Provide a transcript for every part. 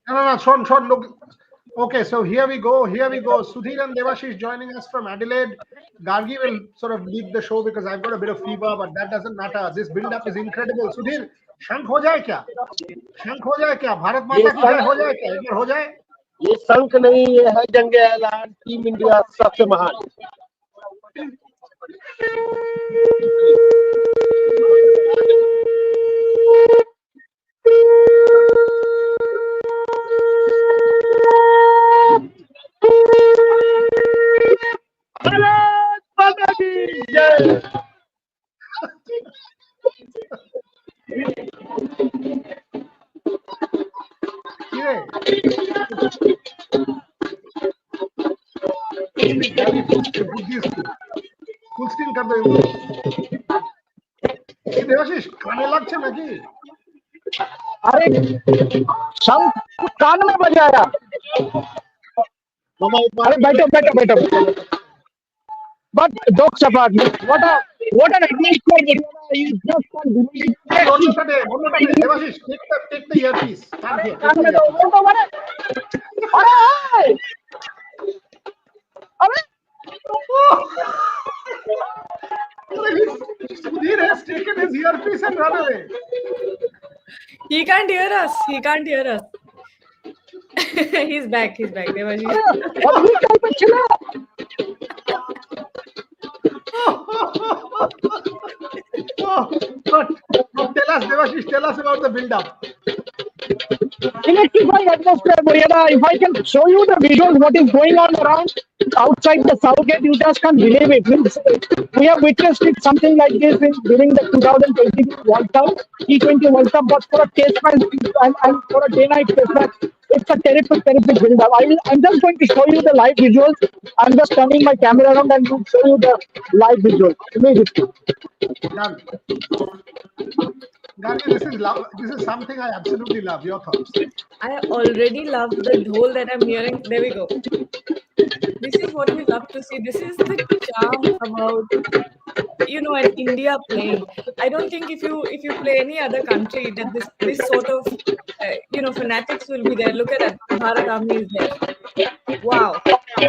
No. Sean, look. Okay, so here we go. Here we go. Sudhir and Devashish joining us from Adelaide. Gargi will sort of lead the show because I've got a bit of fever, but that doesn't matter. This build-up is incredible. Sudhir, शंख हो जाए क्या? शंख हो जाए क्या? भारत ये माता की जय हो जाए क्या? एक बार हो जाए? ये शंख नहीं, ये है जंग ऐलान, टीम इंडिया सबसे महान। भारत माता की जय। ये full screen कर दो इनको। ये देवाशीष खाने लग छे नाकि? अरे शंख कान में बजाया। अरे बैठो। But jokes apart, what an atmosphere! You just can't believe it. One more time. Devashish, take the earpiece. Stand here. Sudhir has taken his earpiece and run away. He can't hear us. He's back. Devashish. But tell us, Devashish, tell us about the build-up. Electrifying atmosphere, Muriyada. If I can show you the visuals, what is going on around outside the South Gate, you just can't believe it. We have witnessed it, something like this during the 2020 World Cup, T20 World Cup, but for a test match and for a day-night test match, it's a terrific build-up. I'm just going to show you the live visuals. I'm just turning my camera around and will show you the live visuals. Immediately. Done. Gargi, this is something I absolutely love. Your thoughts? I already love the dhol that I'm hearing. There we go. This is what we love to see. This is the charm about, an India playing. I don't think if you play any other country that this sort of fanatics will be there. Look at that. Bharat Army is there. Wow. You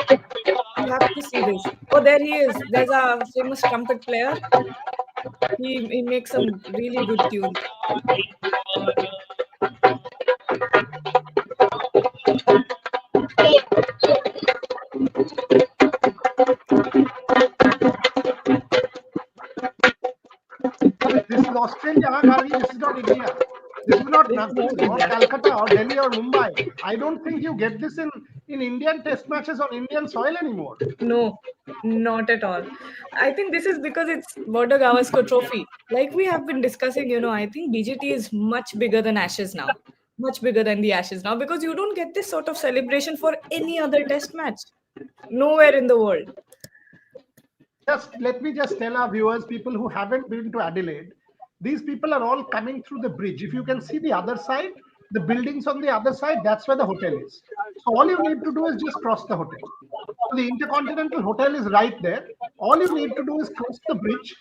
have to see this. Oh, there he is. There's a famous trumpet player. He makes some really good tunes. This is Australia, Gargi. This is not India. This is not Nagpur or Calcutta or Delhi or Mumbai. I don't think you get this in Indian test matches on Indian soil anymore. No, not at all. I think this is because it's Border Gavaskar Trophy. Like we have been discussing, I think BGT is much bigger than Ashes now. Much bigger than the Ashes now because you don't get this sort of celebration for any other test match. Nowhere in the world. Let me tell our viewers, people who haven't been to Adelaide, these people are all coming through the bridge. If you can see the other side, the buildings on the other side, that's where the hotel is. So all you need to do is just cross the hotel. So the Intercontinental Hotel is right there. All you need to do is cross the bridge.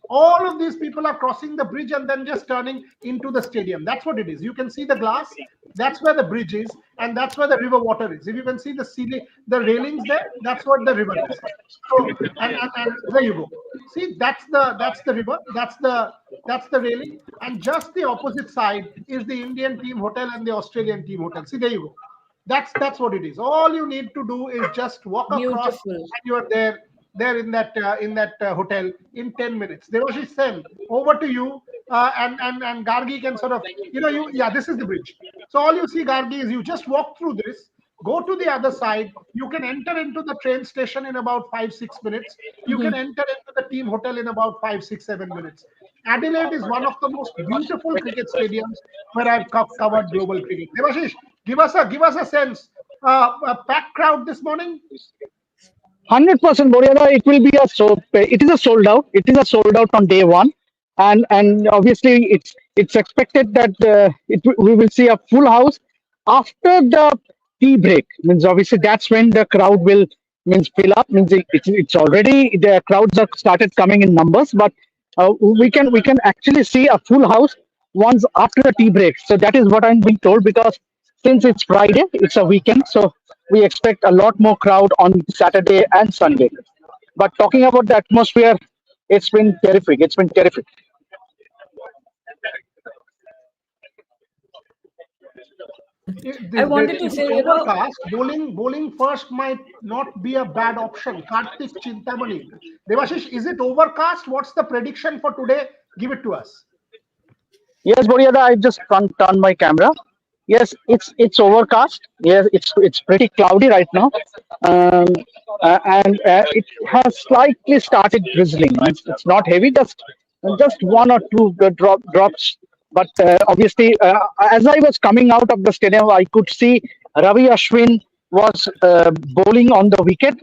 All of these people are crossing the bridge and then just turning into the stadium. That's what it is. You can see the glass. That's where the bridge is, and that's where the river water is. If you can see the ceiling, the railings there, that's what the river is. So, and there you go. See, that's the river. That's the railing, and just the opposite side is the Indian team hotel and the Australian team hotel. See, there you go. That's what it is. All you need to do is just walk across, and you are there in that hotel in 10 minutes. Devashish Sen, over to you, and Gargi can sort of, this is the bridge. So all you see, Gargi, is you just walk through this, go to the other side. You can enter into the train station in about 5-6 minutes. You can enter into the team hotel in about 5-6-7 minutes. Adelaide is one of the most beautiful cricket stadiums where I've covered global cricket. Devashish, give us a sense. A packed crowd this morning. 100%, Muriyada. It is a sold out. It is a sold out on day one, and obviously it's expected that we will see a full house after the tea break. Means obviously that's when the crowd will fill up. It's already the crowds are started coming in numbers, but we can actually see a full house once after the tea break. So that is what I'm being told because since it's Friday, it's a weekend, so we expect a lot more crowd on Saturday and Sunday. But talking about the atmosphere, it's been terrific. It's been terrific. I This, wanted to if it's say, overcast, bowling first might not be a bad option. Karthik Chintamani. Devashish, is it overcast? What's the prediction for today? Give it to us. Yes, Boryada, I just turned my camera. Yes, it's overcast. Yes, it's pretty cloudy right now, um, and it has slightly started drizzling. It's not heavy, just one or two drops. But obviously, as I was coming out of the stadium, I could see Ravi Ashwin was bowling on the wicket.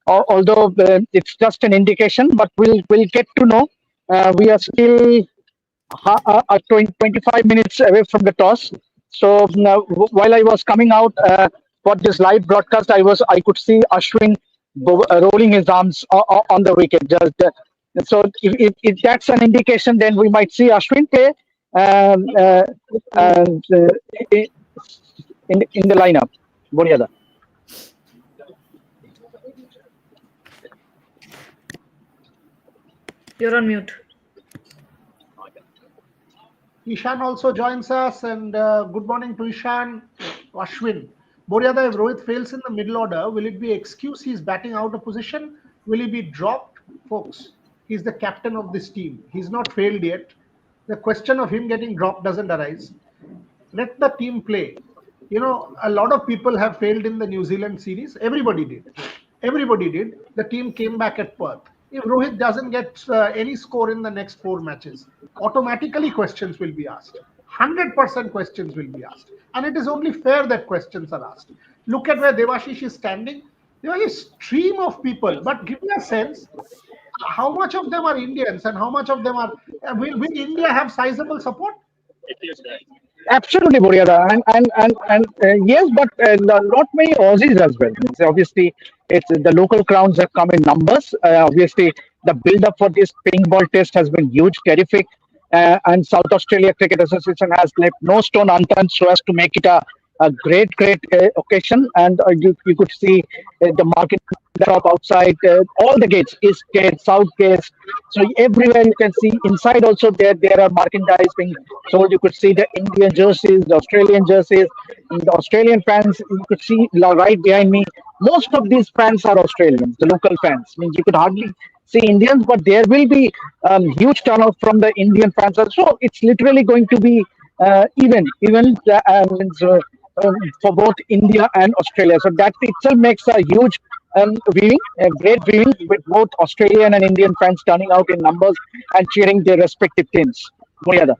Although it's just an indication, but we'll get to know. We are still 25 minutes away from the toss. So now, while I was coming out for this live broadcast, I could see Ashwin rolling his arms on the wicket. So if that's an indication, then we might see Ashwin play um, uh, and, in the lineup. Boryada. you're on mute. Ishan also joins us, and good morning to Ishan. Ashwin. Boryada, if Rohit fails in the middle order, will it be excuse he's batting out of position? Will he be dropped? Folks, he's the captain of this team. He's not failed yet. The question of him getting dropped doesn't arise. Let the team play. You know, a lot of people have failed in the New Zealand series. Everybody did. Everybody did. The team came back at Perth. If Rohit doesn't get any score in the next 4 matches, automatically questions will be asked. 100% questions will be asked. And it is only fair that questions are asked. Look at where Devashish is standing. There was a stream of people, but give me a sense how much of them are Indians and how much of them are. Will India have sizable support? Absolutely, Boryada, and yes, but not many Aussies as well. It's obviously, it's the local crowds have come in numbers. Obviously, the build-up for this pink ball test has been huge, terrific, and South Australia Cricket Association has left no stone unturned so as to make it a great occasion. And you could see the market shop outside, all the gates, east gate, south gates. So everywhere you can see inside also there are merchandise being sold. You could see the Indian jerseys, the Australian jerseys, and the Australian fans. You could see right behind me. Most of these fans are Australians, the local fans. Means you could hardly see Indians, but there will be huge turnout from the Indian fans. So it's literally going to be even for both India and Australia. So that itself makes a huge a great viewing with both Australian and Indian fans turning out in numbers and cheering their respective teams. Muryada.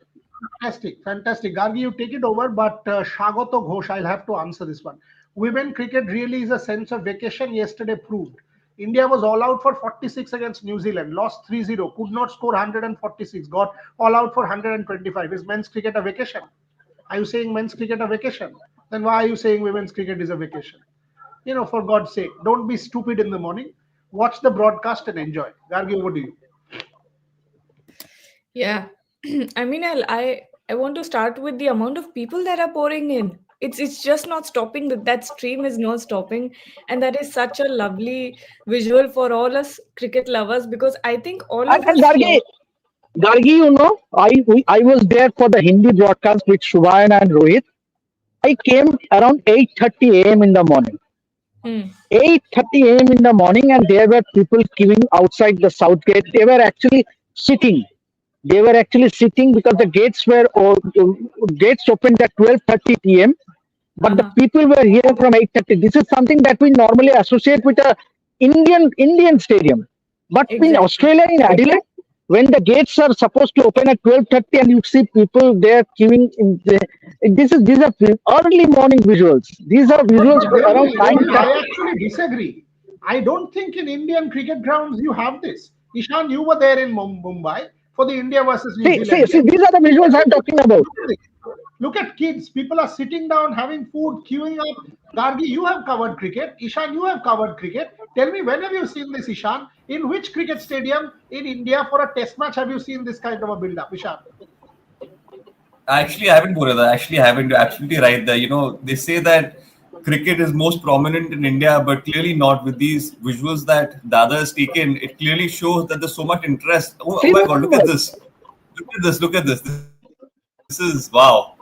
Fantastic, fantastic. Gargi, you take it over, but Shagoto Ghosh, I'll have to answer this one. Women cricket really is a sense of vacation, yesterday proved. India was all out for 46 against New Zealand, lost 3-0, could not score 146, got all out for 125. Is men's cricket a vacation? Are you saying men's cricket a vacation? Then why are you saying women's cricket is a vacation? You know, for God's sake, don't be stupid in the morning. Watch the broadcast and enjoy. Gargi, over to you. Yeah. I mean, I want to start with the amount of people that are pouring in. It's just not stopping. That stream is not stopping, and that is such a lovely visual for all us cricket lovers, because I think all of And us here. Gargi, I was there for the Hindi broadcast with Shubhayan and Rohit. I came around 8:30 a.m. in the morning. Hmm. 8:30 a.m. in the morning, and there were people queuing outside the south gate. They were actually sitting. They were actually sitting because the gates opened at 12:30 p.m. But the Uh-huh. people were here from 8:30. This is something that we normally associate with a Indian stadium. But in Exactly. Australia, in Adelaide, when the gates are supposed to open at 12:30 and you see people there queuing these are early morning visuals. These are visuals But around Devji, 9:30. I actually disagree. I don't think in Indian cricket grounds you have this. Ishan, you were there in Mumbai for the India versus New Zealand See, game. these are the visuals I'm talking about. Look at this. Look at kids. People are sitting down, having food, queuing up. Gargi, you have covered cricket. Ishan, you have covered cricket. Tell me, when have you seen this, Ishan? In which cricket stadium in India for a test match have you seen this kind of a build-up, Ishan? Actually, I haven't, Burada. Actually, I haven't. You're absolutely right there. They say that cricket is most prominent in India, but clearly not. With these visuals that Dada has taken, it clearly shows that there's so much interest. Oh my Serious God, look at numbers. this. Look at this. Look at this. This is wow.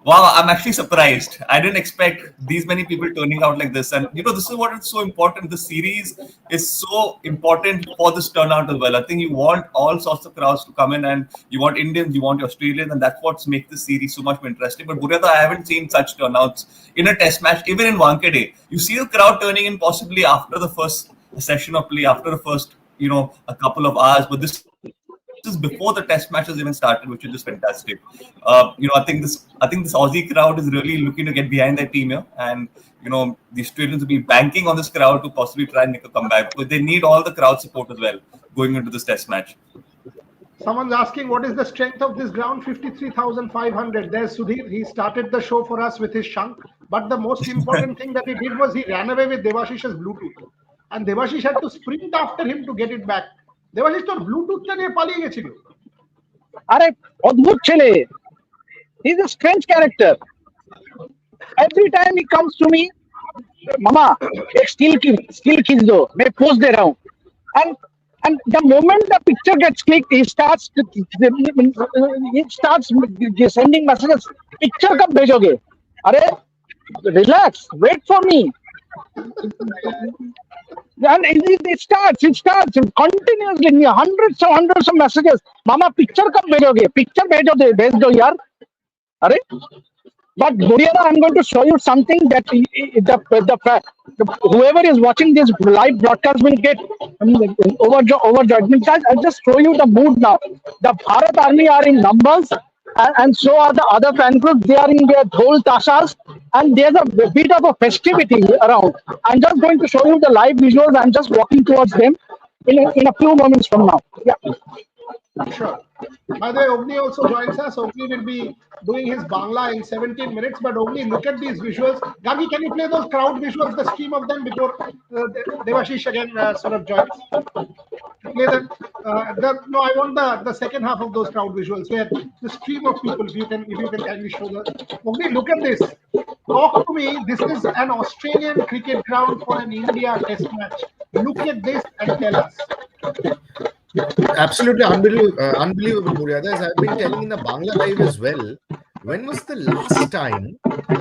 Wow, I'm actually surprised. I didn't expect these many people turning out like this. And this is what it's so important. The series is so important for this turnout as well. I think you want all sorts of crowds to come in, and you want Indians, you want Australians, and that's what makes this series so much more interesting. But Buryada, I haven't seen such turnouts in a test match, even in Wankhede. You see the crowd turning in possibly after the first session of play, after the first, a couple of hours. But this is before the test match has even started, which is just fantastic. I think this Aussie crowd is really looking to get behind their team here, and the Australians will be banking on this crowd to possibly try and make a comeback, because they need all the crowd support as well going into this test match. Someone's asking what is the strength of this ground? 53,500. There's Sudhir. He started the show for us with his shunk. But the most important thing that he did was he ran away with Devashish's Bluetooth. And Devashish had to sprint after him to get it back. Devashish, তোর ব্লুটুথটা নিয়ে পালিয়ে গেছিল। আরে অদ্ভুত ছেলে, he's a strange character. Every time he comes to me, mama एक still खींच दो, मैं post दे रहा हूँ. And the moment the picture gets clicked, he starts sending messages. Picture कब भेजोगे? अरे relax, wait for me. And it starts continuously, hundreds of messages. Mama, picture कब भेजोगे? Picture भेज दो यार. अरे, but Buryada, I'm going to show you something that whoever is watching this live broadcast will get overjoyed. I'll just show you the mood now. The Bharat Army are in numbers, and so are the other fan groups. They are in their dhol tashas, and there's a bit of a festivity around. I'm just going to show you the live visuals. I'm just walking towards them in a few moments from now. Yeah. Sure. By the way, Ogni also joins us. Ogni will be doing his Bangla in 17 minutes. But Ogni, look at these visuals. Gagi, can you play those crowd visuals, the stream of them before Devashish again sort of joins? Play them. No, I want the second half of those crowd visuals where the stream of people. If you can kindly show the. Ogni, look at this. Talk to me. This is an Australian cricket ground for an India Test match. Look at this and tell us. Absolutely unbelievable, Buryada. As I've been telling in the Bangla Live as well, when was the last time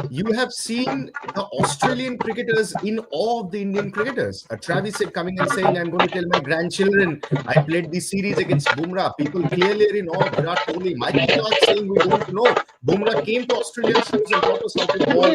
you have seen the Australian cricketers in awe of the Indian cricketers? Travis said coming and saying, I'm going to tell my grandchildren I played this series against Bumrah. People clearly are in awe of Virat Kohli. Michael Clark saying we don't know. Bumrah came to Australian shows and taught us how to ball.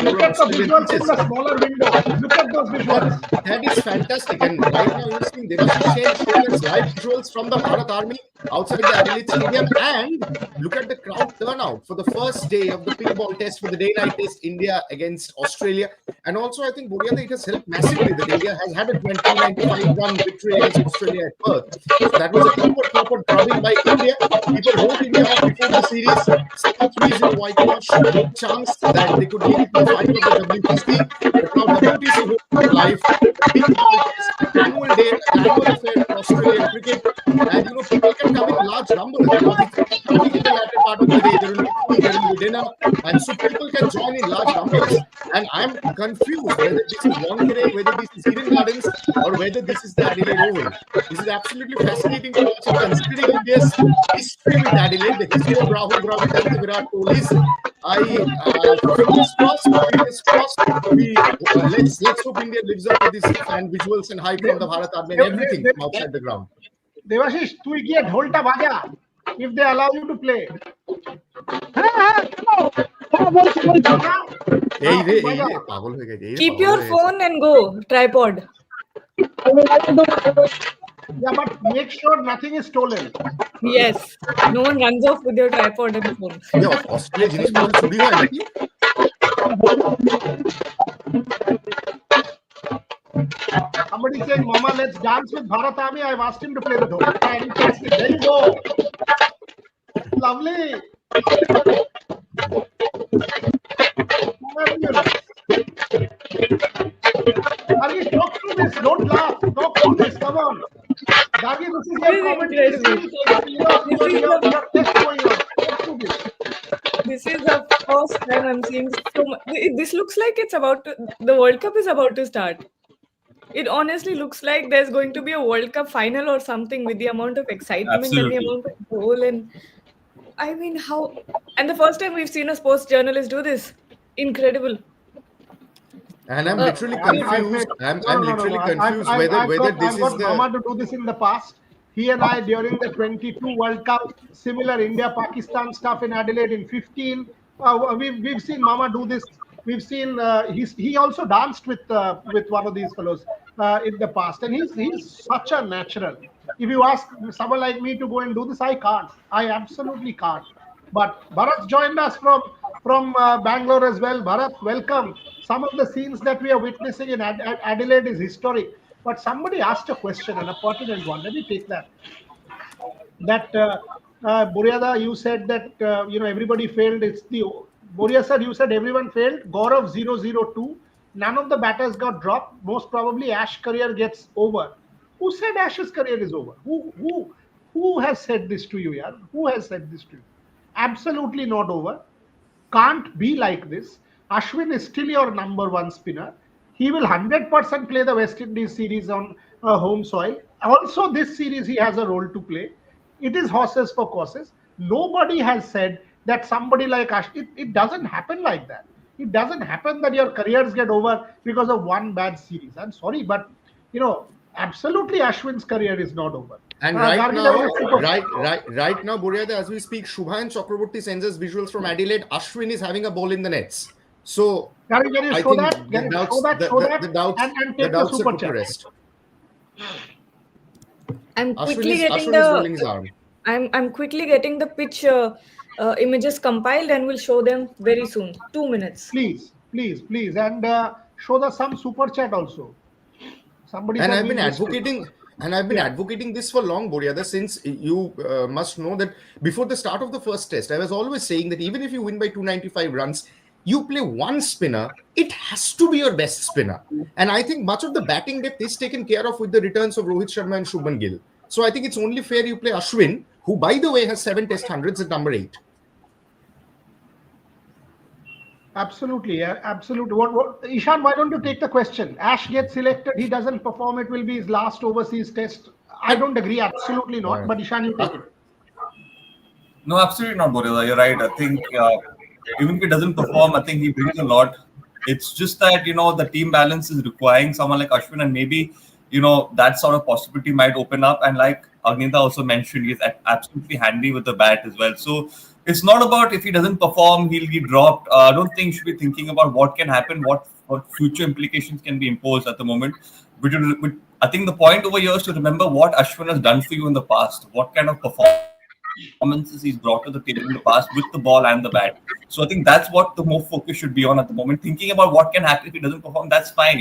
Look at the visuals in the smaller window. Look at those visuals. That is fantastic. And right now you're seeing Devashish showing us live visuals from the Bharat Army outside the Adelaide Stadium. And look at the crowd turnout for the first day of the pink ball test, for the day-night test, India against Australia. And also, I think, Buryada, it has helped massively that India has had a 20-95-1 victory against Australia at Perth. So that was a proper drubbing by India. People wrote India off before the series. 3-0 whitewash, good chance that they could lead it to the final of the WTC. But now WTC home live, big ball test, annual affair for Australian cricket. And people can come in large numbers. Starting in the latter part of the day, there will be dinner, and so people can join in large numbers. And I'm confused whether this is Wankhede, whether this is Eden Gardens, or whether this is the Adelaide Oval. This is absolutely fascinating to watch, considering India's history with Adelaide, the history of Rahul Dravid and the Virat Kohlis. Fingers crossed. Let's hope India lives up to this fan visuals and hype from the Bharat Army and everything from outside the ground. Devashish, তুই গিয়ে ঢোলটা বাজা if they allow you to play. Keep your phone and go. Tripod. Yeah, but make sure nothing is stolen. Yes. No one runs off with your tripod and phone. Yeah, Australia জিনিসপত্র চুরি হয় নাকি? Somebody saying, Mama, let's dance with Bharat Army. I've asked him to play the dhol. There you go. Lovely. Gagi, talk through this. Don't laugh. Talk through this. Come on. Gagi, this is your commentary. Your test going on. Talk through this. first time I'm seeing so much. This looks like the World Cup is about to start. It honestly looks like there's going to be a World Cup final or something with the amount of excitement and the Absolutely. amount of goal. And I mean, how. And the first time we've seen a sports journalist do this. Incredible. And I'm Uh, literally I confused. said, I'm literally confused whether this I've is got the. Mama to do this in the past. He and I during the 22 World Cup, similar India-Pakistan stuff in Adelaide in 15. We've seen Mama do this. We've seen he also danced with one of these fellows in the past, and he's such a natural. If you ask someone like me to go and do this, I can't. I absolutely can't. But Bharat joined us from Bangalore as well. Bharat, welcome. Some of the scenes that we are witnessing in Adelaide is historic. But somebody asked a question, and a pertinent one. Let me take that. That Buryada, you said that everybody failed. It's the Burya sir, you said everyone failed. Gaurav 002. None of the batters got dropped. Most probably Ash career gets over. Who said Ash's career is over? Who has said this to you, yaar? Who has said this to you? Absolutely not over. Can't be like this. Ashwin is still your number one spinner. He will 100% play the West Indies series on home soil. Also, this series he has a role to play. It is horses for courses. Nobody has said that somebody like Ash. It doesn't happen like that. It doesn't happen that your careers get over because of one bad series. I'm sorry, but absolutely Ashwin's career is not over. And right now, Buryada, as we speak, Shubhayan Chakraborty sends us visuals from Adelaide. Ashwin is having a ball in the nets. So Can you I show think that? Can you show that? the doubts, and the take the doubts are super put to chat. rest. I'm quickly Ashwin getting is rolling his the arm. I'm quickly getting the pitch images compiled and we'll show them very soon. 2 minutes. Please, and show some super chat also. Somebody And said I've we been missed it. advocating, advocating this for long, Buryada, since you must know that before the start of the first test, I was always saying that even if you win by 295 runs, you play one spinner, it has to be your best spinner. And I think much of the batting depth is taken care of with the returns of Rohit Sharma and Shubman Gill. So I think it's only fair you play Ashwin, who, by the way, has 7 test hundreds at number 8. Absolutely, yeah, absolutely. What Ishan, why don't you take the question? Ash gets selected, he doesn't perform, it will be his last overseas test. I don't agree, absolutely not. But Ishan, you take it. No, absolutely not, Borila. You're right. I think even if he doesn't perform, I think he brings a lot. It's just that, the team balance is requiring someone like Ashwin, and maybe, that sort of possibility might open up. And like Agnita also mentioned, he's absolutely handy with the bat as well. So it's not about if he doesn't perform, he'll be dropped. I don't think you should be thinking about what can happen, what future implications can be imposed at the moment. But I think the point over here is to remember what Ashwin has done for you in the past, what kind of performances he's brought to the table in the past with the ball and the bat. So I think that's what the more focus should be on at the moment. Thinking about what can happen if he doesn't perform, that's fine.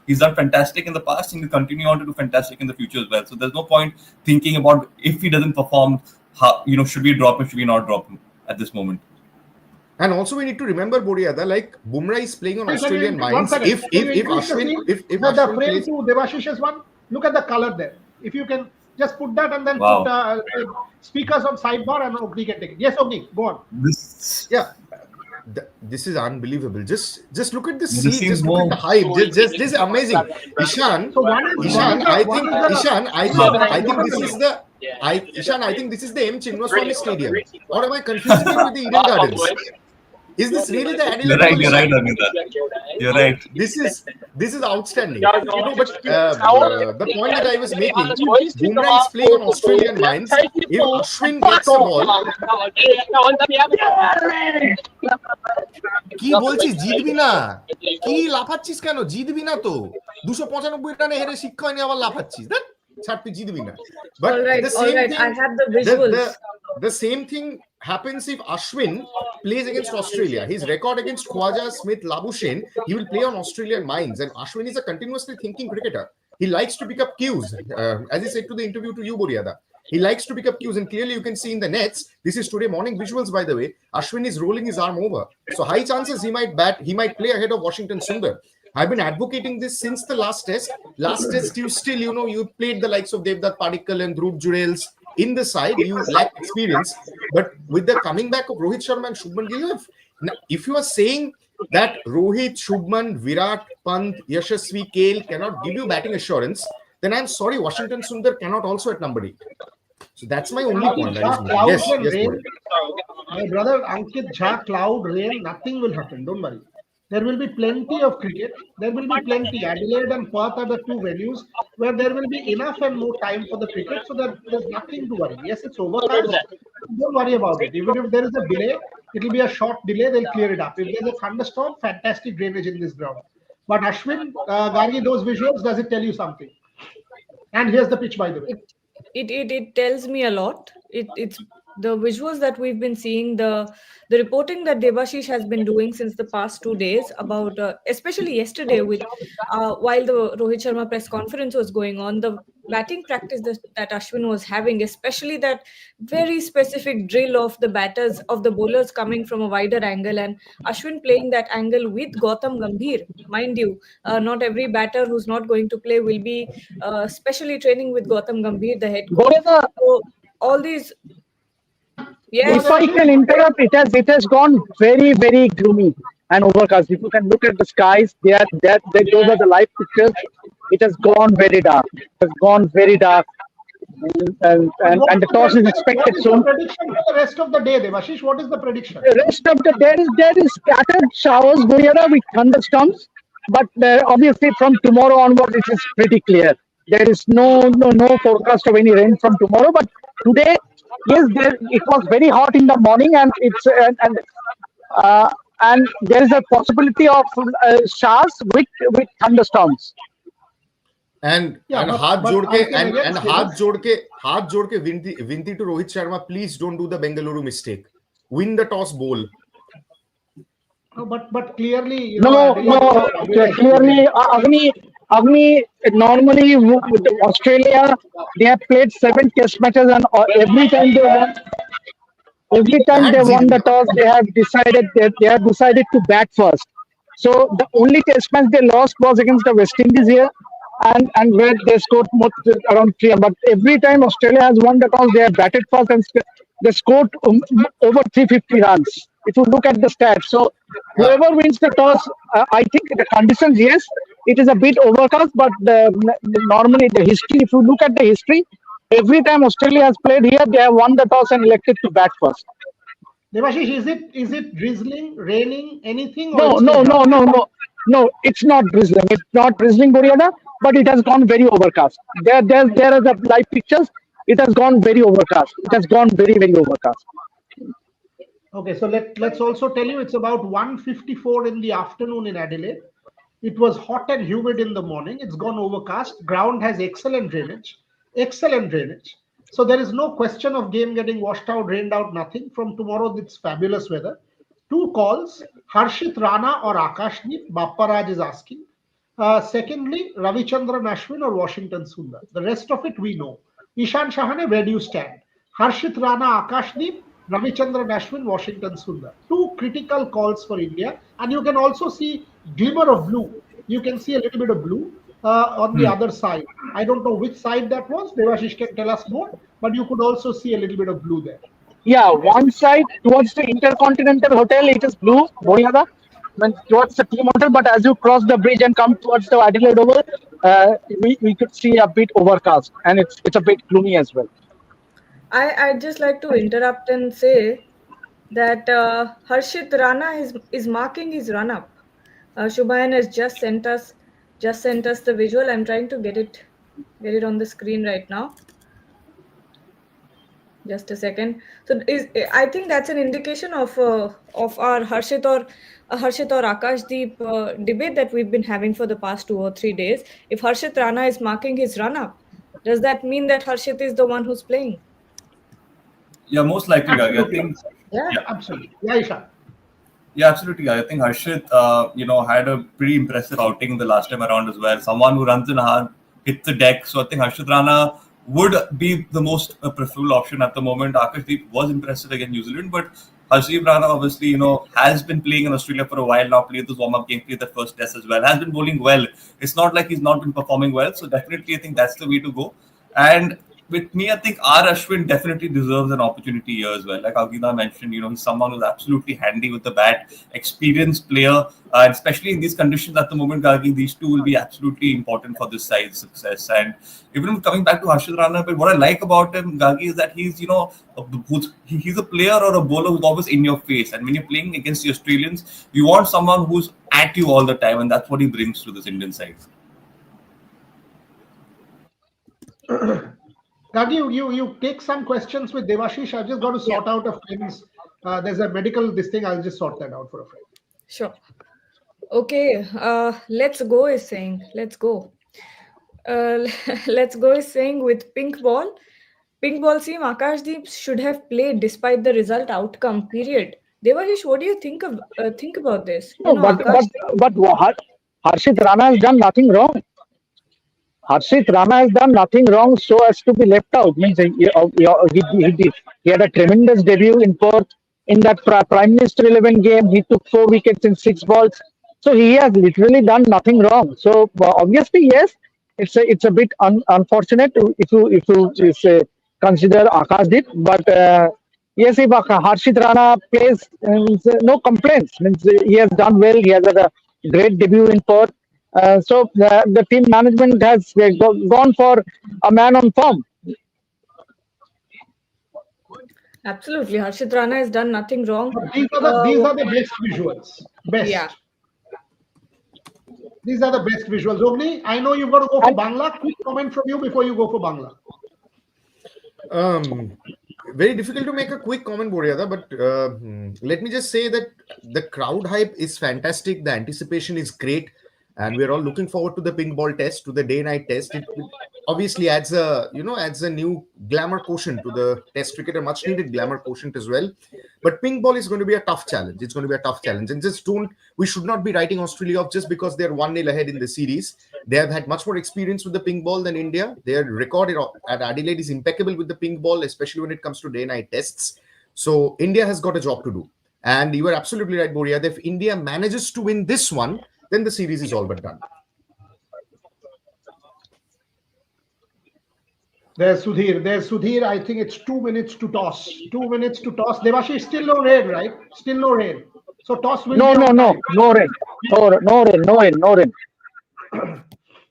He's done fantastic in the past and he'll continue on to do fantastic in the future as well. So there's no point thinking about if he doesn't perform, how, should we drop him, should we not drop him at this moment. And also we need to remember, Buryada, like Bumrah is playing on Australian minds. If Ashwin plays to Devashish's one, look at the color there. If you can just put that and then put speakers on sidebar and Ogni can take it. Yes, Ogni, go on. This is unbelievable. Just look at the seat. Just look at the height. This is amazing. Ishan, I think this is the M. Chinnaswamy Stadium. Or am I confusing it with the Eden Gardens? Is this really the Adelaide? You're right, Anita. You're right. This is outstanding. But the point that I was making, Bumrah is playing on Australian minds. If Ashwin gets a ball, কি বলছিস জিতবি না কি লাফাচ্ছিস কেন জিতবি না তো 295 রানে হেরে শিক্ষা হয়নি আবার লাফাচ্ছিস দেখ ছাড় তুই জিতবি না but the same thing I have the visuals. The same thing happens if Ashwin plays against Australia. His record against Khwaja, Smith, Labuschagne, he will play on Australian minds. And Ashwin is a continuously thinking cricketer. He likes to pick up cues. As he said to the interview to you, Buryada, he likes to pick up cues. And clearly you can see in the nets, this is today morning visuals, by the way, Ashwin is rolling his arm over. So high chances he might play ahead of Washington Sundar. I've been advocating this since the last test. Last test, you still, you played the likes of Devdutt Padikkal and Dhruv Jurels in the side. You lack experience. But with the coming back of Rohit Sharma and Shubman Gill, Now, if you are saying that Rohit, Shubman, Virat, Pant, Yashasvi, Kale cannot give you batting assurance, then I'm sorry, Washington Sundar cannot also at number 8. So that's my only point I was making. Clouds Yes, and yes, rain. Gauri. My brother Ankit Jha, cloud, rain, nothing will happen. Don't worry. There will be plenty of cricket. There will be plenty. Adelaide and Perth are the two venues where there will be enough and more time for the cricket, so that there's nothing to worry. Yes, it's overcast. Don't worry about it. Even if there is a delay, it will be a short delay. They'll clear it up. If there's a thunderstorm, fantastic drainage in this ground. But Ashwin, Gargi, those visuals, does it tell you something? And here's the pitch, by the way. It tells me a lot. It's the visuals that we've been seeing, the reporting that Debashish has been doing since the past 2 days about, especially yesterday with while the Rohit Sharma press conference was going on, the batting practice that Ashwin was having, especially that very specific drill of the batters, of the bowlers coming from a wider angle, and Ashwin playing that angle with Gautam Gambhir. Mind you, not every batter who's not going to play will be specially training with Gautam Gambhir, the head coach. Boreda, So all these, if yes, I can interrupt, it has gone very, very gloomy and overcast. If you can look at the skies, those are the live pictures. It has gone very dark. It has gone very dark, and the toss is expected What is the soon. prediction for the rest of the day, Devashish? What is the prediction? The rest of the there is scattered showers, Guriara, with thunderstorms, but obviously from tomorrow onward it is pretty clear. There is no forecast of any rain from tomorrow, but today, yes, it was very hot in the morning, and uh, and there is a possibility of showers with thunderstorms. And Yeah, हाथ but जोड़ के I can and again say हाथ जोड़ के विनती to Rohit Sharma, please don't do the Bengaluru mistake. Win the toss, bowl. no, but clearly, you No, know, no, clearly, Agni, normally with Australia, they have played 7 test matches, and every time That they won the zero. toss, they have decided to bat first. So the only test match they lost was against the West Indies here, and where they scored around 3. But every time Australia has won the toss, they have batted first, and they scored over 350 runs. If you look at the stats, so whoever wins the toss, I think the conditions, yes, it is a bit overcast, but normally the history, if you look at the history, every time Australia has played here, they have won the toss and elected to bat first. Devashish, is it drizzling, raining, anything, or No, it's no, still no, dry? no, no. No, it's not drizzling. It's not drizzling, Guriana, but it has gone very overcast. There are the live pictures. It has gone very overcast. It has gone very, very overcast. Okay, so let's also tell you it's about 1:54 in the afternoon in Adelaide. It was hot and humid in the morning. It's gone overcast. Ground has excellent drainage. Excellent drainage. So there is no question of game getting washed out, rained out, nothing. From tomorrow, it's fabulous weather. Two calls, Harshit Rana or Akashdeep, Bapparaj is asking. Secondly, Ravichandran Ashwin or Washington Sundar. The rest of it we know. Ishan Shahane, where do you stand? Harshit Rana, Akashdeep, Ravichandran Ashwin, Washington Sundar. Two critical calls for India. And you can also see glimmer of blue. You can see a little bit of blue on the other side. I don't know which side that was. Devashish can tell us more. But you could also see a little bit of blue there. Yeah, one side towards the Intercontinental Hotel, it is blue, Guriana, towards the team hotel. But as you cross the bridge and come towards the Adelaide Oval, we could see a bit overcast, and it's a bit gloomy as well. I'd just like to interrupt and say that Harshit Rana is marking his run up. Shubhayan has just sent us the visual. I'm trying to get it on the screen right now. Just a second. So I think that's an indication of our Harshit or Akashdeep debate that we've been having for the past 2 or 3 days. If Harshit Rana is marking his run up, does that mean that Harshit is the one who's playing? Yeah, most likely, Gagi. I Absolutely. think. Yeah. Yeah. Absolutely. Yeah, Ishan. Yeah, absolutely. I think Harshit, had a pretty impressive outing the last time around as well. Someone who runs in hard, hits the deck. So I think Harshit Rana would be the most preferable option at the moment. Akashdeep was impressive against New Zealand, but Harshit Rana obviously, has been playing in Australia for a while now, played those warm-up game, played the first test as well, has been bowling well. It's not like he's not been performing well. So definitely I think that's the way to go. And with me, I think R. Ashwin definitely deserves an opportunity here as well. Like Agida mentioned, he's someone who's absolutely handy with the bat, experienced player, especially in these conditions at the moment, Gargi, these two will be absolutely important for this side's success. And even coming back to Harshit Rana, but what I like about him, Gargi, is that he's, he's a player or a bowler who's always in your face. And when you're playing against the Australians, you want someone who's at you all the time, and that's what he brings to this Indian side. Gagi, you take some questions with Devashish. I've just got to sort out a friend's. There's a medical this thing. I'll just sort that out for a friend. Sure. Okay. Let's go is saying. Let's go. Let's go is saying with pink ball. Pink ball team Akashdeep should have played despite the result outcome. Period. Devashish, what do you think about this? No, but Harshit Rana has done nothing wrong. Harshit Rana has done nothing wrong so as to be left out. Means he had a tremendous debut in Perth. In that Prime Minister 11 game, he took 4 wickets in 6 balls. So he has literally done nothing wrong. So obviously, yes, it's a bit unfortunate if you consider Akashdeep. But yes, if Harshit Rana plays, no complaints. Means he has done well. He has had a great debut in Perth. So the team management has gone for a man on form. Absolutely, Harshit Rana has done nothing wrong. These are the best visuals. Best. Yeah. These are the best visuals. Ogni, I know you've got to go for Bangla. Quick comment from you before you go for Bangla. Very difficult to make a quick comment, Boryada, but let me just say that the crowd hype is fantastic. The anticipation is great. And we're all looking forward to the pink ball test, to the day-night test. It obviously adds a new glamour quotient to the test cricket, a much-needed glamour quotient as well. But pink ball is going to be a tough challenge. It's going to be a tough challenge. And we should not be writing Australia off just because they're 1-0 ahead in the series. They have had much more experience with the pink ball than India. Their record at Adelaide is impeccable with the pink ball, especially when it comes to day-night tests. So India has got a job to do. And you are absolutely right, Boria. If India manages to win this one, then the series is all but done. There's Sudhir. I think it's 2 minutes to toss. 2 minutes to toss. Devashish, still no rain, right? Still no rain. So toss will no rain. No rain.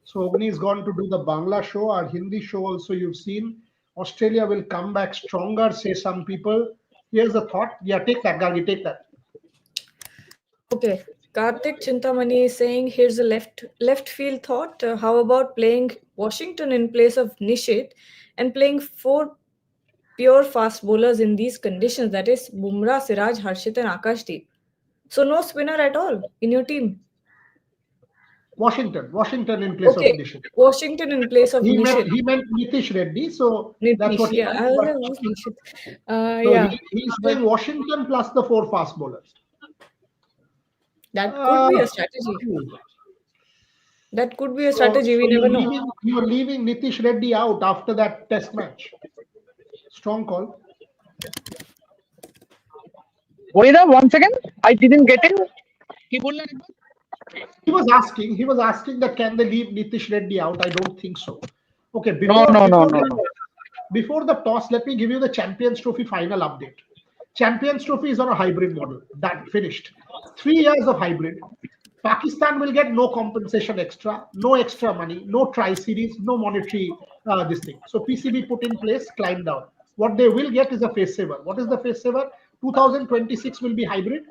So Ogni is gone to do the Bangla show. Our Hindi show also you've seen. Australia will come back stronger, say some people. Here's a thought. Yeah, take that, Gagi, take that. Okay. Karthik Chintamani is saying, here's a left field thought. How about playing Washington in place of Nishit and playing 4 pure fast bowlers in these conditions? That is Bumrah, Siraj, Harshit and Akashdeep. So no spinner at all in your team. Washington in place of Nishit. Washington in place of Nishit. He meant Nitish Reddy. So that's what he meant. He's playing Washington plus the 4 fast bowlers. That could be a strategy. That could be a strategy. We never know. You're leaving Nitish Reddy out after that test match. Strong call. Wait a 1 second. I didn't get it. He was asking that can they leave Nitish Reddy out? I don't think so. Okay. Before the toss, let me give you the Champions Trophy final update. Champions Trophy is on a hybrid model. That finished. 3 years of hybrid. Pakistan will get no compensation extra, no extra money, no tri-series, no monetary this thing. So PCB put in place, climb down. What they will get is a face saver. What is the face saver? 2026 will be hybrid.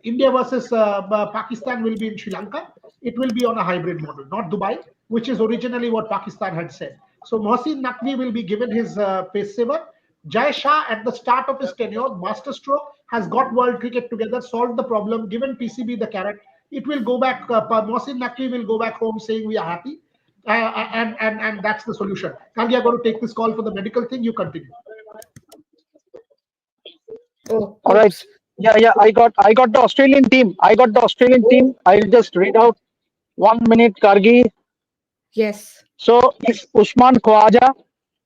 India versus Pakistan will be in Sri Lanka. It will be on a hybrid model, not Dubai, which is originally what Pakistan had said. So Mohsin Naqvi will be given his face saver. Jai Shah, at the start of his tenure, masterstroke, has got world cricket together, solved the problem, given PCB the carrot. It will go back. Mohsin Naqvi will go back home saying we are happy, and that's the solution. Kali, I'm going to take this call for the medical thing. You continue. Oh, all right. Yeah. I got the Australian team. I'll just read out 1 minute, Kargi. Yes. So it's Usman Khawaja,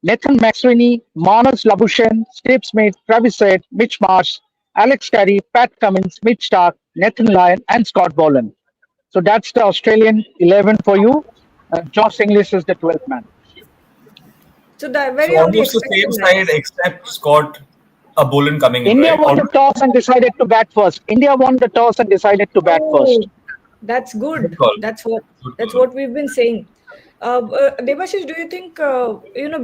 Nathan McSweeney, Manas Labuschagne, Steve Smith, Travis Head, Mitch Marsh, Alex Carey, Pat Cummins, Mitch Stark, Nathan Lyon, and Scott Boland. So that's the Australian 11 for you. Josh Inglis is the 12th man. So the So very on the almost the same expected side, lines. except Scott a bowling coming in, India right? won the toss and decided to bat first. India won the toss and decided to bat Oh, first. that's Good good. call. That's what Good that's call. what we've been saying. Debashish, do you think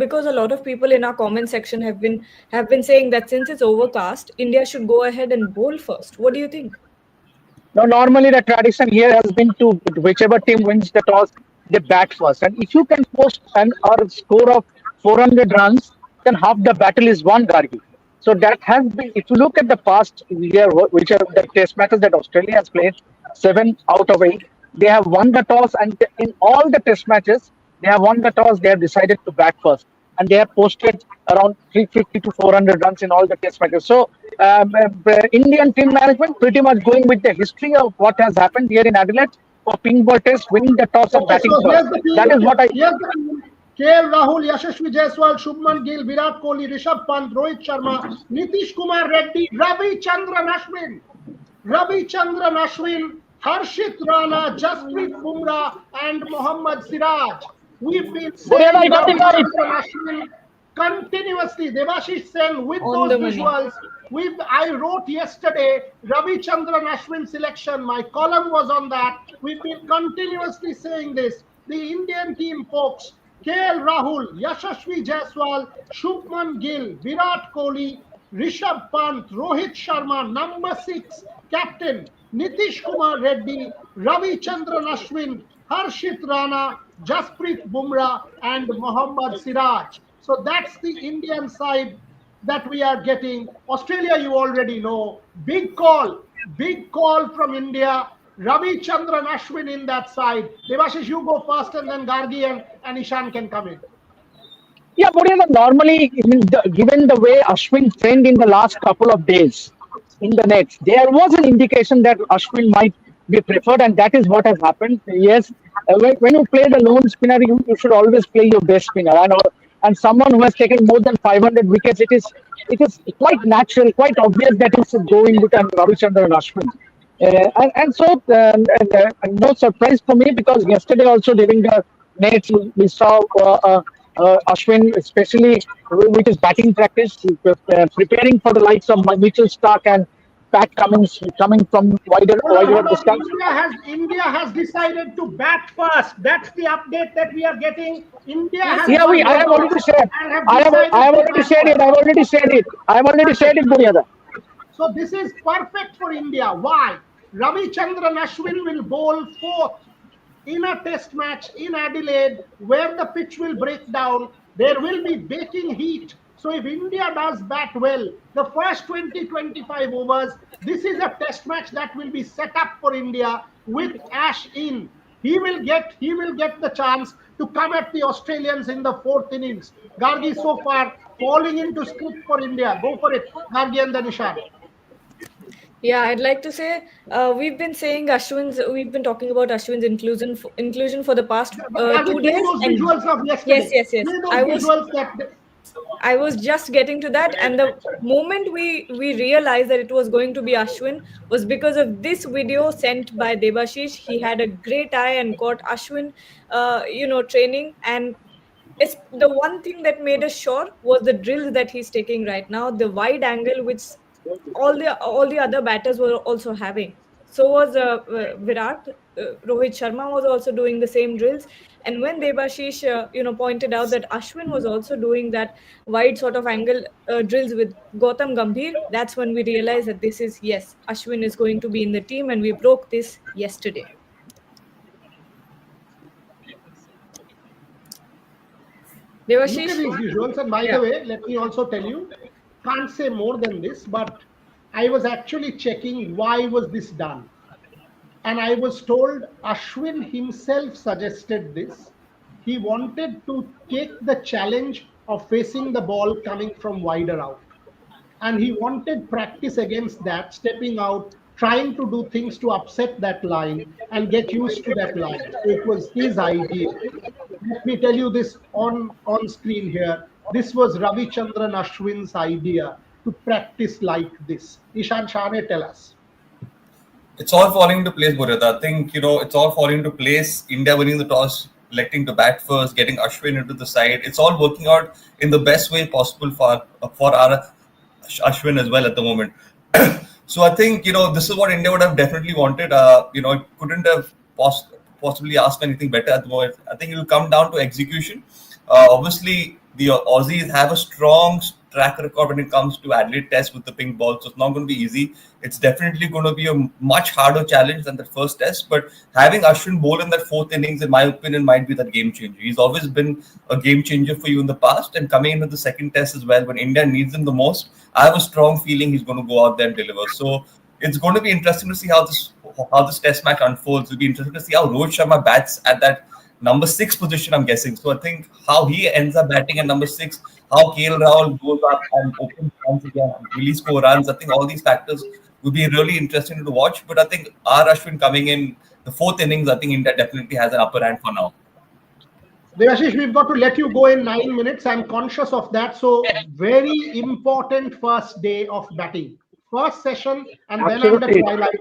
because a lot of people in our comment section have been saying that since it's overcast, India should go ahead and bowl first. What do you think? Now, normally the tradition here has been to whichever team wins the toss, they bat first. And if you can post an or score of 400 runs, then half the battle is won, Gargi. So that has been, if you look at the past year, which are the test matches that Australia has played, 7 out of 8, they have won the toss, and in all the test matches, they have won the toss. They have decided to bat first, and they have posted around 350 to 400 runs in all the test matches. So, Indian team management pretty much going with the history of what has happened here in Adelaide for pink ball test, winning the toss and Okay, batting so first. here's the That is team. what I. Here's the team. KL Rahul, Yashasvi Jaiswal, Shubman Gill, Virat Kohli, Rishabh Pant, Rohit Sharma, Nitish Kumar Reddy, Ravi Chandran Ashwin, Harshit Rana, Jasprit Bumrah, and Mohammad Siraj. We've been Buriada, I saying got Ravi it right. Chandran Ashwin continuously. Devashish Sen with On those the money. visuals. I wrote yesterday Ravi Chandran Ashwin selection. My column was on that. We've been continuously saying this. The Indian team, folks. KL Rahul, Yashasvi Jaiswal, Shubman Gill, Virat Kohli, Rishabh Pant, Rohit Sharma, number 6, captain, Nitish Kumar Reddy, Ravi Chandran Ashwin, Harshit Rana, Jasprit Bumrah, and Mohammad Siraj. So that's the Indian side that we are getting. Australia, you already know. Big call from India. Ravi Chandran Ashwin in that side. Devashish, you go first, and then Gargi and Ishan can come in. Yeah, Buriada, normally, given the way Ashwin trained in the last couple of days in the nets, there was an indication that Ashwin might be preferred, and that is what has happened. Yes, when you play the lone spinner, you should always play your best spinner, and someone who has taken more than 500 wickets, it is quite natural, quite obvious that he should go in with Ravichandran Ashwin. And so, no surprise for me, because yesterday also during the nets we saw Ashwin, especially with his batting practice, preparing for the likes of Mitchell Stark and Pat Cummins coming from wider distance. India has decided to bat first. That's the update that we are getting. India Yes, has yes. Yeah, won I the have already toss shared. and have I have decided I have to already bat shared it. first. I have already shared it. I have already shared it, Buriada. So this is perfect for India. Why? Ravi Chandran Ashwin will bowl 4th in a test match in Adelaide where the pitch will break down. There will be baking heat. So if India does bat well, the first 20-25 overs, this is a test match that will be set up for India with Ash in. He will get the chance to come at the Australians in the 4th innings. Gargi so far falling into script for India. Go for it, Gargi and the Nishan. Yeah, I'd like to say we've been talking about Ashwin's inclusion for the past Gargi, two play days, those and visuals of yes, yesterday. yes, yes. Play those visuals that I was just getting to that, and the moment we realized that it was going to be Ashwin was because of this video sent by Debashish. He had a great eye and got Ashwin, training. And it's the one thing that made us sure was the drills that he's taking right now, the wide angle which all the other batters were also having. So was Virat. Rohit Sharma was also doing the same drills. And when Debashish, pointed out that Ashwin was also doing that wide sort of angle drills with Gautam Gambhir, that's when we realized that this is, yes, Ashwin is going to be in the team, and we broke this yesterday. look at Devashish, these visuals. And by yeah. the way, let me also tell you, can't say more than this, but I was actually checking why was this done. And I was told Ashwin himself suggested this. He wanted to take the challenge of facing the ball coming from wider out. And he wanted practice against that, stepping out, trying to do things to upset that line and get used to that line. So it was his idea. Let me tell you this on screen here. This was Ravi Chandran Ashwin's idea to practice like this. Ishan Shane, tell us. It's all falling into place, Burita. I think, it's all falling into place. India winning the toss electing to bat first, getting Ashwin into the side. It's all working out in the best way possible for our Ashwin as well at the moment. So I think, this is what India would have definitely wanted. It couldn't have possibly asked anything better at the moment. I think it will come down to execution. Obviously, the Aussies have a strong track record when it comes to Adelaide Test with the pink ball, so it's not going to be easy. It's definitely going to be a much harder challenge than the first test, but having Ashwin bowl in that fourth innings, in my opinion, might be that game changer. He's always been a game changer for you in the past, and coming into the second test as well, when India needs him the most, I have a strong feeling he's going to go out there and deliver. So it's going to be interesting to see how this test match unfolds. It'll be interesting to see how Rohit Sharma bats at that number 6 position, I'm guessing. So I think how he ends up batting at number 6, how KL Rahul goes up and opens runs again, really score runs. I think all these factors will be really interesting to watch. But I think R. Ashwin coming in the fourth innings, I think India definitely has an upper hand for now. Devashish, we've got to let you go in 9 minutes. I'm conscious of that. So very important first day of batting. First session and then under twilight.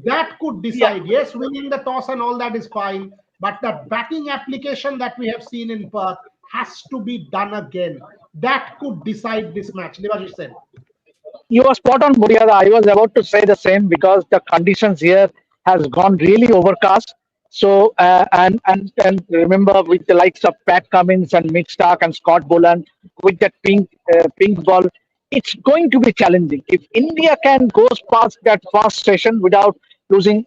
That could decide. Yeah. Yes, winning the toss and all that is fine. But that batting application that we have seen in Perth has to be done again. That could decide this match. Devashish said. You are spot on, Muriyada. I was about to say the same because the conditions here has gone really overcast. So and remember, with the likes of Pat Cummins and Mick Stark and Scott Boland with that pink ball, it's going to be challenging. If India can go past that first session without losing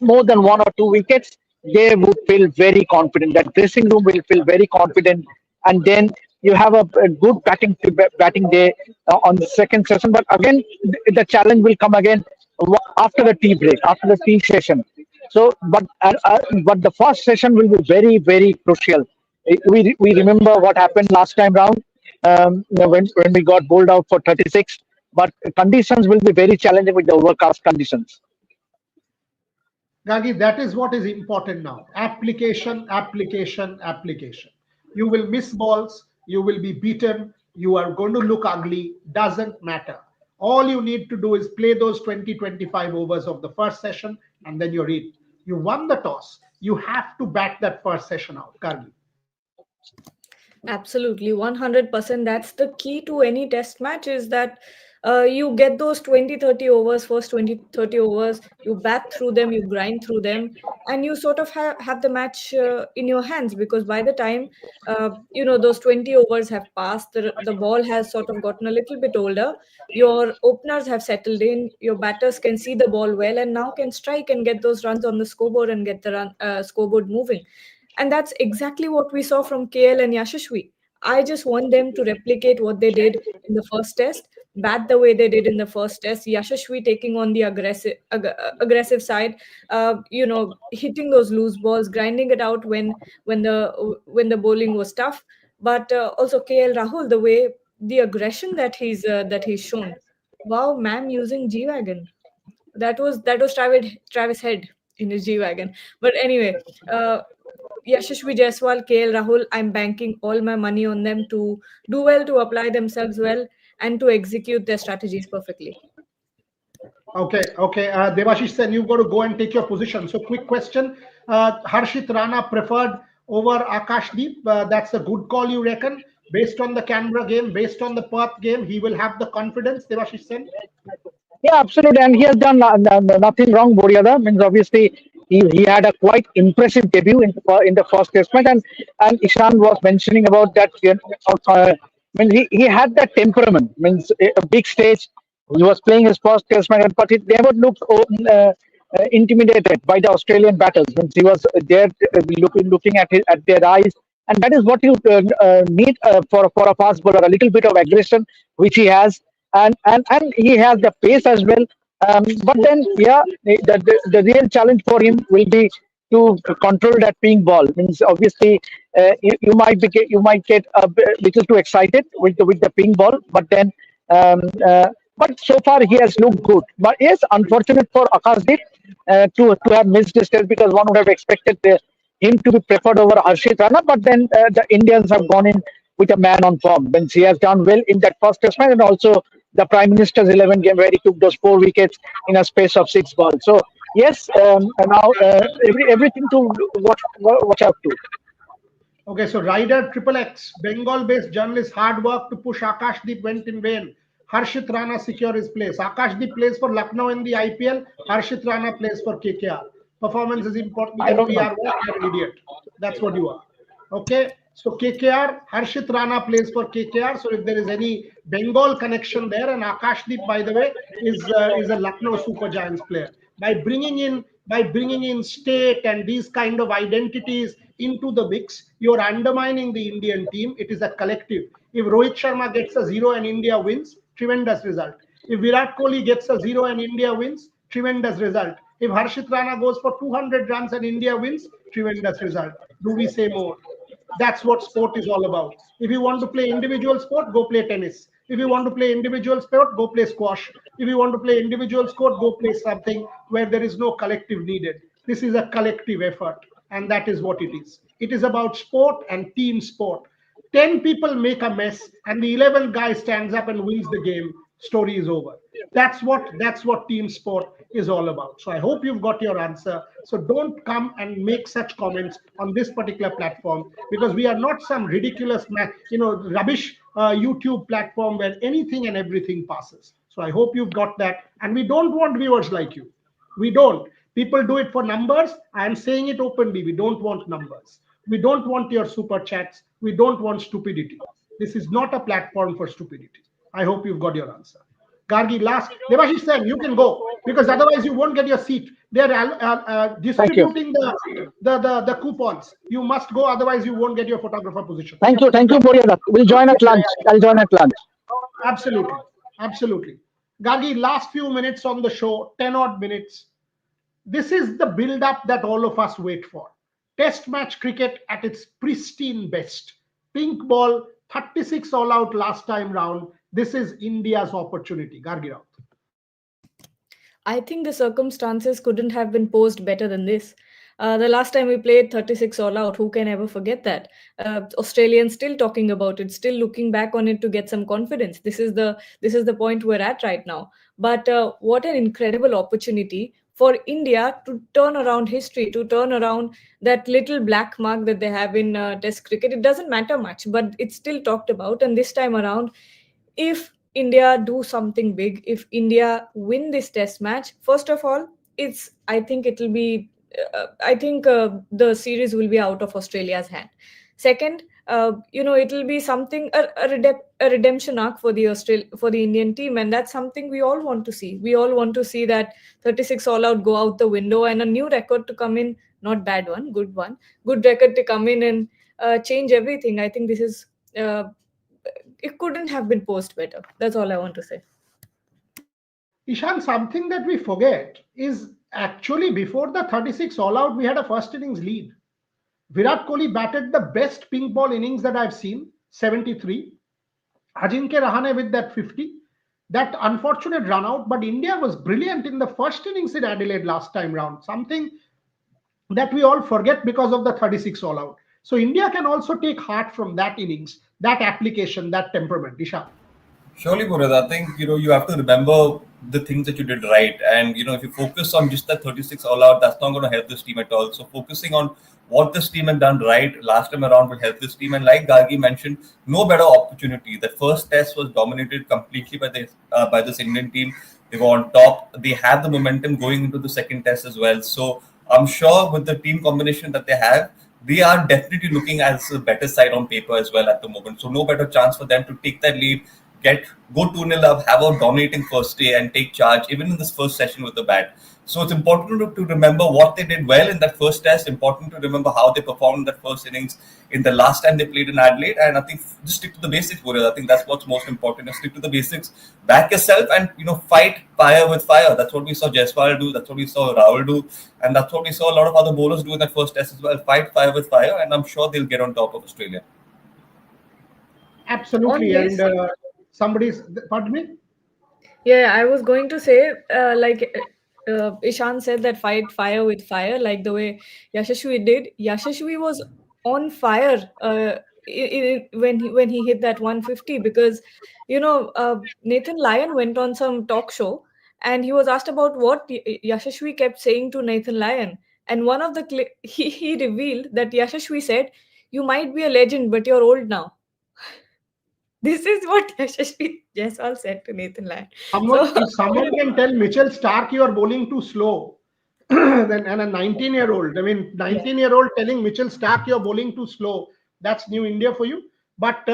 more than 1 or 2 wickets, they would feel very confident. That dressing room will feel very confident, and then you have a good batting day on the second session. But again, the challenge will come again after the tea break, after the tea session. So, but the first session will be very, very crucial. We remember what happened last time round when we got bowled out for 36. But conditions will be very challenging with the overcast conditions. Gagi, that is what is important now. Application, application, application. You will miss balls. You will be beaten. You are going to look ugly. Doesn't matter. All you need to do is play those 20-25 overs of the first session, and then you're in. You won the toss. You have to bat that first session out, Gagi. Absolutely, 100%. That's the key to any test match, is that you get those 20-30 overs, first 20-30 overs, you bat through them, you grind through them, and you sort of have the match in your hands, because by the time those 20 overs have passed, the ball has sort of gotten a little bit older, your openers have settled in, your batters can see the ball well and now can strike and get those runs on the scoreboard and get the scoreboard moving. And that's exactly what we saw from KL and Yashasvi. I just want them to replicate what they did in the first test, bat the way they did in the first test. Yashasvi taking on the aggressive side, hitting those loose balls, grinding it out when the bowling was tough. But also KL Rahul, the way the aggression that he's shown. Wow, ma'am, using G-Wagon. That was Travis Head in his G-Wagon. But anyway, Yashasvi Jaiswal, KL Rahul, I'm banking all my money on them to do well, to apply themselves well, and to execute their strategies perfectly. Okay. Devashish, then you've got to go and take your position. So quick question. Harshit Rana preferred over Akashdeep. That's a good call, you reckon? Based on the Canberra game, based on the Perth game, he will have the confidence, Devashish Sen? Yeah, absolutely. And he has done nothing wrong, Muriyada. Means obviously he had a quite impressive debut in the first test match, and Ishan was mentioning about that. He had that temperament. Means a big stage. He was playing his first test match, but he never looked intimidated by the Australian batters. Means he was there looking at their eyes, and that is what you need for a fast bowler. A little bit of aggression, which he has. And he has the pace as well. But then, the real challenge for him will be to control that pink ball. Means obviously you might get a little too excited with the pink ball. But then, but so far he has looked good. But yes, unfortunate for Akashdeep to have missed this test, because one would have expected him to be preferred over Harshit Rana. But then the Indians have gone in with a man on form. Means he has done well in that first test match, and also the Prime Minister's 11 game where he took those 4 wickets in a space of 6 balls. So yes, now everything to watch out to. Okay, so Rider Triple X, Bengal-based journalist, hard work to push Akashdeep went in vain. Harshit Rana secure his place. Akashdeep plays for Lucknow in the IPL. Harshit Rana plays for KKR. Performance is important. I Then don't we know. are what? We are idiot. That's what you are. Okay, so KKR, Harshit Rana plays for KKR. So if there is any Bengal connection there, and Akashdeep, by the way, is a Lucknow Super Giants player. By bringing in state and these kind of identities into the mix, you're undermining the Indian team. It is a collective. If Rohit Sharma gets a zero and India wins, tremendous result. If Virat Kohli gets a zero and India wins, tremendous result. If Harshit Rana goes for 200 runs and India wins, tremendous result. Do we say more? That's what sport is all about. If you want to play individual sport, go play tennis. If you want to play individual sport, go play squash. If you want to play individual sport, go play something where there is no collective needed. This is a collective effort, and that is what it is. It is about sport and team sport. 10 people make a mess, and the 11th guy stands up and wins the game. Story is over. That's what team sport is all about. So I hope you've got your answer. So don't come and make such comments on this particular platform, because we are not some ridiculous rubbish YouTube platform where anything and everything passes. So I hope you've got that, and we don't want viewers like you. We don't. People do it for numbers. I am saying it openly. We don't want numbers. We don't want your super chats. We don't want stupidity. This is not a platform for stupidity. I hope you've got your answer. Gargi, last. Devashish said you can go, because otherwise you won't get your seat. They're Thank you. distributing the coupons. You must go, otherwise you won't get your photographer position. Thank you. Thank you, Boria. We'll join at lunch. I'll join at lunch. Absolutely. Absolutely. Gargi, last few minutes on the show, 10 odd minutes. This is the build up that all of us wait for. Test match cricket at its pristine best. Pink ball, 36 all out last time round. This is India's opportunity. Gargi Rao. I think the circumstances couldn't have been posed better than this. The last time we played 36 all out, who can ever forget that? Australians still talking about it, still looking back on it to get some confidence. This is the point we're at right now. But what an incredible opportunity for India to turn around history, to turn around that little black mark that they have in Test cricket. It doesn't matter much, but it's still talked about. And this time around, if India do something big, if India win this test match, first of all, I think it'll be, I think the series will be out of Australia's hand. Second, it'll be something a redemption arc for the Indian team, and that's something we all want to see. We all want to see that 36 all out go out the window and a new record to come in, not bad one, good record to come in and change everything. I think this is. It couldn't have been posed better. That's all I want to say. Ishan, something that we forget is actually before the 36 all out, we had a first innings lead. Virat Kohli batted the best pink ball innings that I've seen, 73. Ajinkya Rahane with that 50. That unfortunate run out, but India was brilliant in the first innings in Adelaide last time round. Something that we all forget because of the 36 all out. So India can also take heart from that innings, that application, that temperament. Ishan. Surely, Murad, I think you have to remember the things that you did right, and if you focus on just that 36 all out, that's not going to help this team at all. So focusing on what this team had done right last time around will help this team. And like Gargi mentioned, no better opportunity. The first test was dominated completely by this Indian team. They were on top. They have the momentum going into the second test as well. So I'm sure with the team combination that they have, they are definitely looking as a better side on paper as well at the moment. So no better chance for them to take that lead, go 2-0 up, have a dominating first day and take charge even in this first session with the bat. So it's important to remember what they did well in that first test, important to remember how they performed in that first innings in the last time they played in Adelaide. And I think just stick to the basics, Boris. I think that's what's most important. Stick to the basics, back yourself and fight fire with fire. That's what we saw Jaiswal do, that's what we saw Rahul do, and that's what we saw a lot of other bowlers do in that first test as well. Fight fire with fire, and I'm sure they'll get on top of Australia. Absolutely. On this, And somebody's, pardon me? yeah, I was going to say, Ishan said that fight fire with fire, like the way Yashashvi did. Yashashvi was on fire when he hit that 150, because Nathan Lyon went on some talk show and he was asked about what Yashashvi kept saying to Nathan Lyon, and one of the he revealed that Yashashvi said, You might be a legend, but you're old now. This is what Yashasvi Jaiswal said to Nathan Lyon. If someone can tell Mitchell Stark you are bowling too slow, then and a 19-year-old, I mean 19-year-old telling Mitchell Stark you're bowling too slow, that's new India for you. But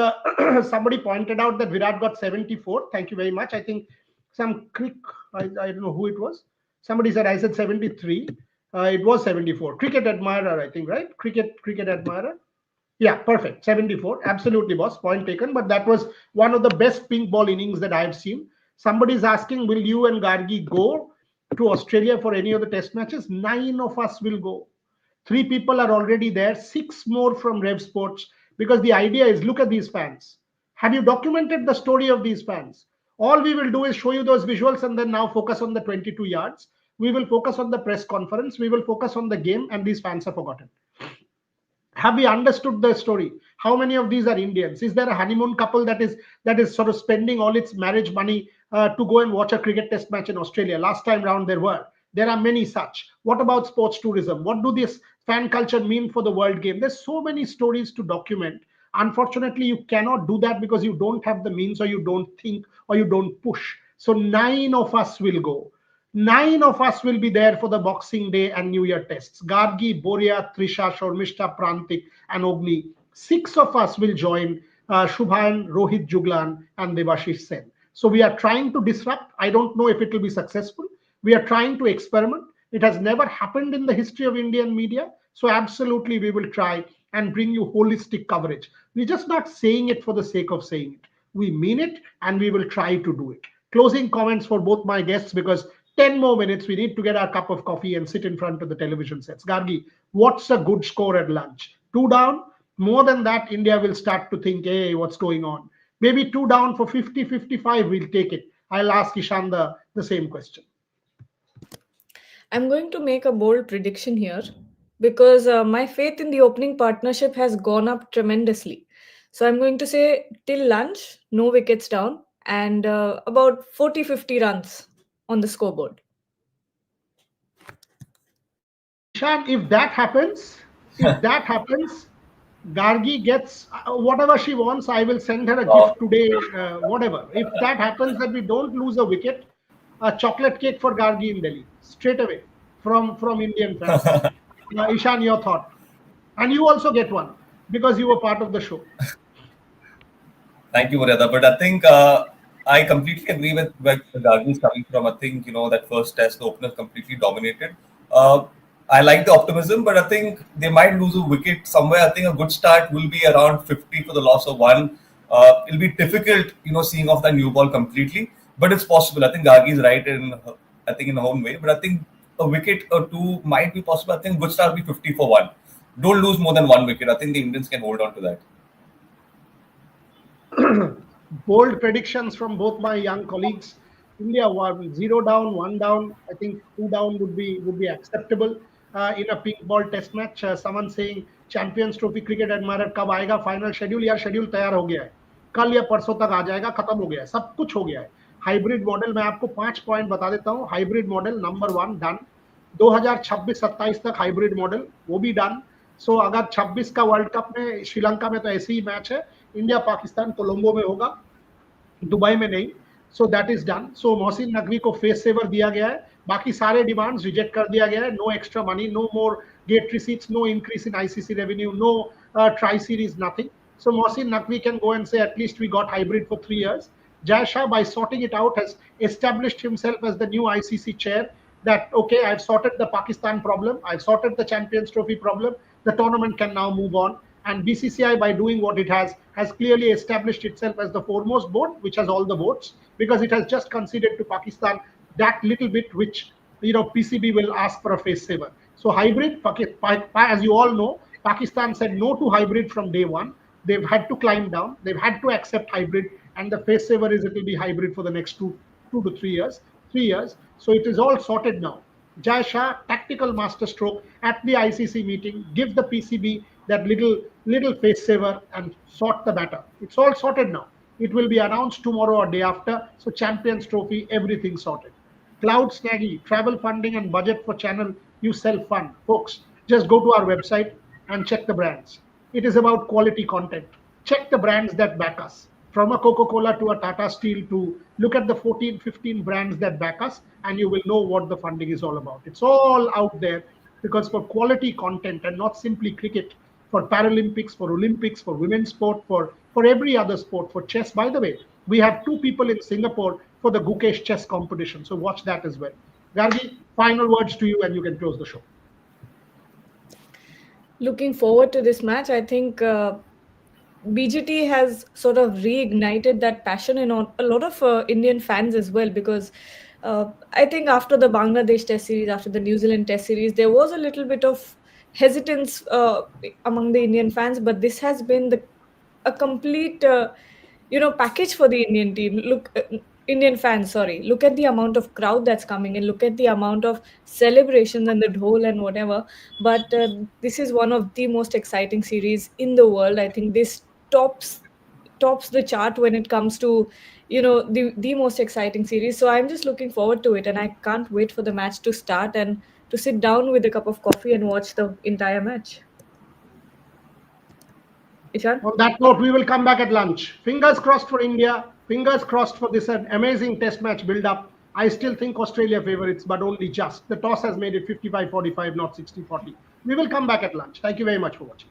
somebody pointed out that Virat got 74. Thank you very much. I think some crick, I don't know who it was. Somebody said I said 73. It was 74. Cricket admirer, I think, right? Cricket admirer. Yeah, perfect. 74. Absolutely, boss. Point taken. But that was one of the best pink ball innings that I've seen. Somebody's asking, will you and Gargi go to Australia for any of the test matches? 9 of us will go. 3 people are already there, 6 more from Rev Sports. Because the idea is look at these fans. Have you documented the story of these fans? All we will do is show you those visuals and then now focus on the 22 yards. We will focus on the press conference. We will focus on the game, and these fans are forgotten. Have we understood the story? How many of these are Indians? Is there a honeymoon couple that is sort of spending all its marriage money to go and watch a cricket test match in Australia? Last time round there are many such. What about sports tourism? What do this fan culture mean for the world game? There's so many stories to document. Unfortunately, you cannot do that because you don't have the means, or you don't think, or you don't push. So 9 of us will go. 9 of us will be there for the Boxing Day and New Year tests. Gargi, Boria, Trisha, Shormishta, Prantik, and Ogni. 6 of us will join Shubhan, Rohit Juglan, and Devashish Sen. So we are trying to disrupt. I don't know if it will be successful. We are trying to experiment. It has never happened in the history of Indian media. So absolutely we will try and bring you holistic coverage. We're just not saying it for the sake of saying it. We mean it, and we will try to do it. Closing comments for both my guests, because 10 more minutes, we need to get our cup of coffee and sit in front of the television sets. Gargi, what's a good score at lunch? 2 down? More than that, India will start to think, hey, what's going on? Maybe 2 down for 50, 55, we'll take it. I'll ask Ishan the same question. I'm going to make a bold prediction here because my faith in the opening partnership has gone up tremendously. So I'm going to say till lunch, no wickets down, and about 40-50 runs on the scoreboard. Ishan, if that happens, Gargi gets whatever she wants. I will send her a gift today, whatever. If that happens, that we don't lose a wicket, a chocolate cake for Gargi in Delhi, straight away from Indian fans. Ishan, your thought. And you also get one because you were part of the show. Thank you, Murada. But I think I completely agree with where Gargi is coming from. I think, that first test, the openers completely dominated. I like the optimism, but I think they might lose a wicket somewhere. I think a good start will be around 50 for the loss of 1. It'll be difficult, seeing off the new ball completely, but it's possible. I think Gargi is right in her own way, but I think a wicket or 2 might be possible. I think good start will be 50 for 1. Don't lose more than 1 wicket. I think the Indians can hold on to that. Bold predictions from both my young colleagues. India 0 down, 1 down. I think 2 down would be acceptable in a pink ball test match. Someone saying Champions Trophy cricket admirer कब आएगा final schedule? यार schedule तैयार हो गया है. कल या परसों तक आ जाएगा, खत्म हो गया है, सब कुछ हो गया है. हाइब्रिड मॉडल मैं आपको 5 पॉइंट बता देता हूँ. Hybrid model number 1 done. 2026-27 तक हाइब्रिड मॉडल वो भी डन. सो अगर 26 का वर्ल्ड कप में श्रीलंका में तो ऐसे ही मैच है. इंडिया पाकिस्तान कोलंबो में होगा, दुबई में नहीं. So that is done. So Mohsin Naqvi को फेस सेवर दिया गया है. बाकी सारे डिमांड्स रिजेक्ट कर दिया गया है. No extra money, no more gate receipts, no increase in ICC revenue, no tri series, nothing. So Mohsin Naqvi can go and say, at least we got hybrid for 3 years. Jai Shah, by sorting it out, has established himself as the new ICC chair. That, okay, I've sorted the Pakistan problem, I've sorted the Champions Trophy problem, the tournament can now move on. And BCCI, by doing what it has clearly established itself as the foremost board, which has all the votes, because it has just conceded to Pakistan that little bit, which PCB will ask for a face saver. So hybrid, as you all know, Pakistan said no to hybrid from day one. They've had to climb down. They've had to accept hybrid, and the face saver is it will be hybrid for the next two to 3 years. 3 years. So it is all sorted now. Jai Shah, tactical masterstroke at the ICC meeting, give the PCB that little face saver and sort the matter. It's all sorted now. It will be announced tomorrow or day after. So Champions Trophy, everything sorted. Cloud Snaggy, travel funding and budget for channel, you self-fund. Folks, just go to our website and check the brands. It is about quality content. Check the brands that back us. From a Coca-Cola to a Tata Steel to look at the 14, 15 brands that back us, and you will know what the funding is all about. It's all out there because for quality content and not simply cricket, for Paralympics, for Olympics, for women's sport, for every other sport, for chess. By the way, we have two people in Singapore for the Gukesh chess competition. So watch that as well. Gargi, final words to you and you can close the show. Looking forward to this match. I think BGT has sort of reignited that passion in a lot of Indian fans as well, because I think after the Bangladesh Test series, after the New Zealand Test series, there was a little bit of hesitance among the Indian fans, but this has been a complete package for the Indian team. Indian fans, sorry, look at the amount of crowd that's coming in, look at the amount of celebrations and the dhol and whatever. But this is one of the most exciting series in the world. I think this tops the chart when it comes to the most exciting series. So I'm just looking forward to it, and I can't wait for the match to start and to sit down with a cup of coffee and watch the entire match. Ishan? On that note, we will come back at lunch. Fingers crossed for India. Fingers crossed for this amazing test match build up. I still think Australia favorites, but only just. The toss has made it 55-45, not 60-40. We will come back at lunch. Thank you very much for watching.